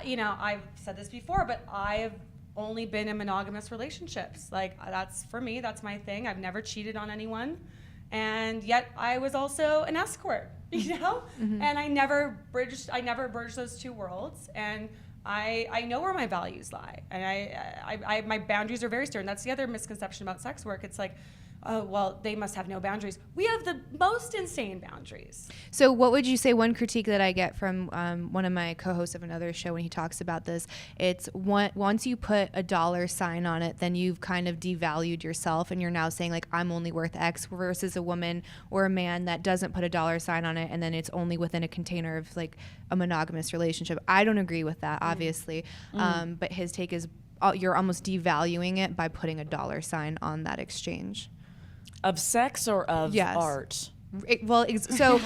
I've said this before, but I've only been in monogamous relationships. Like, that's, for me, that's my thing. I've never cheated on anyone. And yet I was also an escort, and I never bridged those two worlds. And I know where my values lie, and I my boundaries are very stern. That's the other misconception about sex work. It's like, oh, well, they must have no boundaries. We have the most insane boundaries. So what would you say, one critique that I get from one of my co-hosts of another show when he talks about this, it's once you put a dollar sign on it, then you've kind of devalued yourself, and you're now saying, like, I'm only worth X, versus a woman or a man that doesn't put a dollar sign on it, and then it's only within a container of, like, a monogamous relationship. I don't agree with that, obviously. But his take is you're almost devaluing it by putting a dollar sign on that exchange. Of sex or of art? So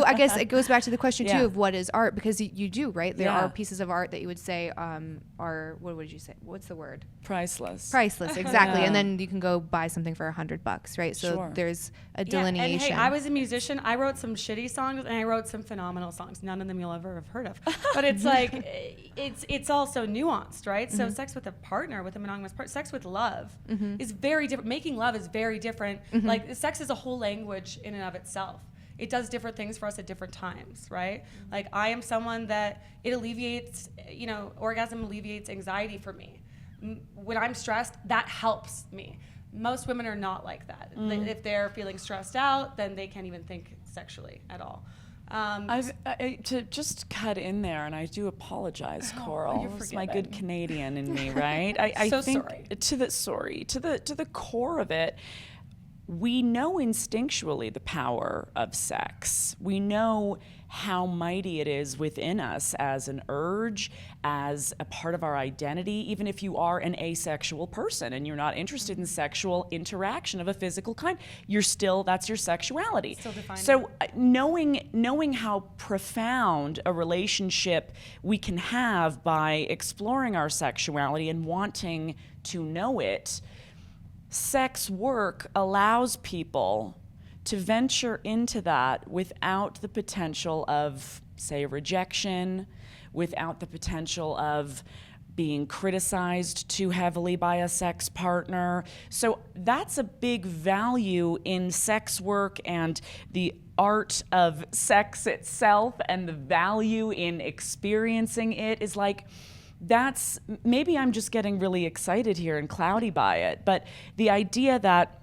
I guess it goes back to the question too of what is art, because you do, right? There are pieces of art that you would say are, what would you say? What's the word? Priceless. Priceless, exactly. And then you can go buy something for $100, right? So there's a delineation. And hey, I was a musician. I wrote some shitty songs and I wrote some phenomenal songs. None of them you'll ever have heard of. But it's like, it's also nuanced, right? So sex with a partner, with a monogamous partner, sex with love is very different. Making love is very different. Like, sex is a whole language in and of itself. It does different things for us at different times, right? Like, I am someone that it alleviates, orgasm alleviates anxiety for me. When I'm stressed, that helps me. Most women are not like that. If they're feeling stressed out, then they can't even think sexually at all. To just cut in there, and I do apologize, Coral. It's my good Canadian in me, right? I think sorry. To the core of it, we know instinctually the power of sex. We know how mighty it is within us as an urge, as a part of our identity. Even if you are an asexual person and you're not interested in sexual interaction of a physical kind, that's your sexuality. Still defining. So knowing how profound a relationship we can have by exploring our sexuality and wanting to know it, sex work allows people to venture into that without the potential of, say, rejection, without the potential of being criticized too heavily by a sex partner. So that's a big value in sex work and the art of sex itself, and the value in experiencing it is like, maybe I'm just getting really excited here and cloudy by it, but the idea that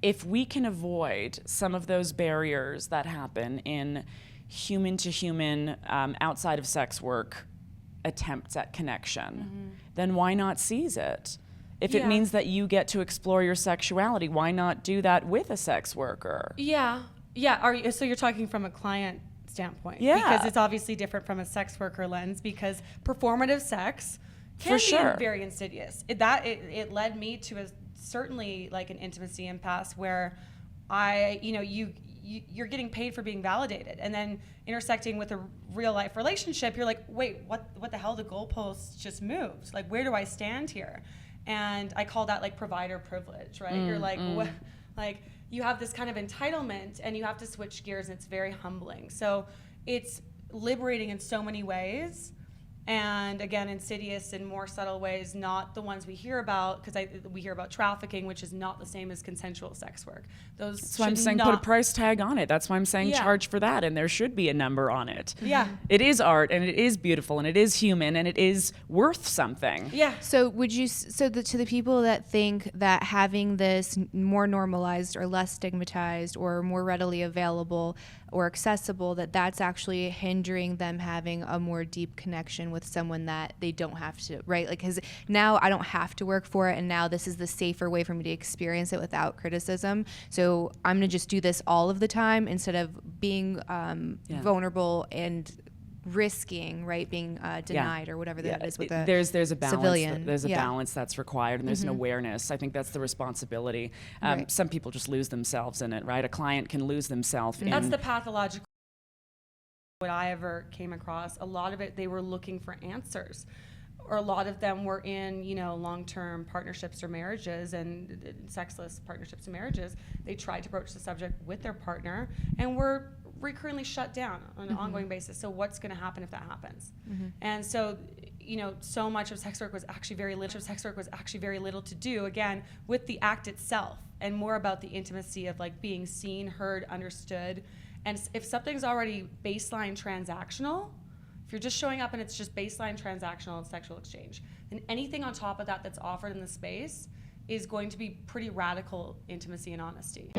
if we can avoid some of those barriers that happen in human to human, outside of sex work attempts at connection, then why not seize it? If it means that you get to explore your sexuality, why not do that with a sex worker? Yeah. So you're talking from a client standpoint, because it's obviously different from a sex worker lens, because performative sex can be very insidious. It led me to certainly like an intimacy impasse where you're getting paid for being validated, and then intersecting with a real life relationship, you're like, wait, what the hell? The goalposts just moved. Like, where do I stand here? And I call that like provider privilege, right? You're like, what? Like, you have this kind of entitlement and you have to switch gears, and it's very humbling. So it's liberating in so many ways. And again, insidious in more subtle ways, not the ones we hear about, because we hear about trafficking, which is not the same as consensual sex work. That's why I'm saying put a price tag on it. That's why I'm saying charge for that, and there should be a number on it. Yeah. It is art, and it is beautiful, and it is human, and it is worth something. Yeah. So to the people that think that having this more normalized or less stigmatized or more readily available or accessible, that's actually hindering them having a more deep connection with someone that they don't have to, right? Like, because now I don't have to work for it, and now this is the safer way for me to experience it without criticism. So I'm gonna just do this all of the time instead of being vulnerable and risking, right, being denied or whatever that is with there's a balance. Civilian. There's a balance that's required, and there's an awareness. I think that's the responsibility. Some people just lose themselves in it, right? A client can lose themselves in. That's the pathological. What I ever came across, a lot of it, they were looking for answers, or a lot of them were in, long-term partnerships or marriages and sexless partnerships and marriages. They tried to broach the subject with their partner and were recurrently shut down on an ongoing basis. So what's going to happen if that happens? And so, you know, so much of sex work was actually very little to do, again, with the act itself, and more about the intimacy of like being seen, heard, understood. And if something's already baseline transactional, if you're just showing up and it's just baseline transactional and sexual exchange, then anything on top of that that's offered in the space is going to be pretty radical intimacy and honesty.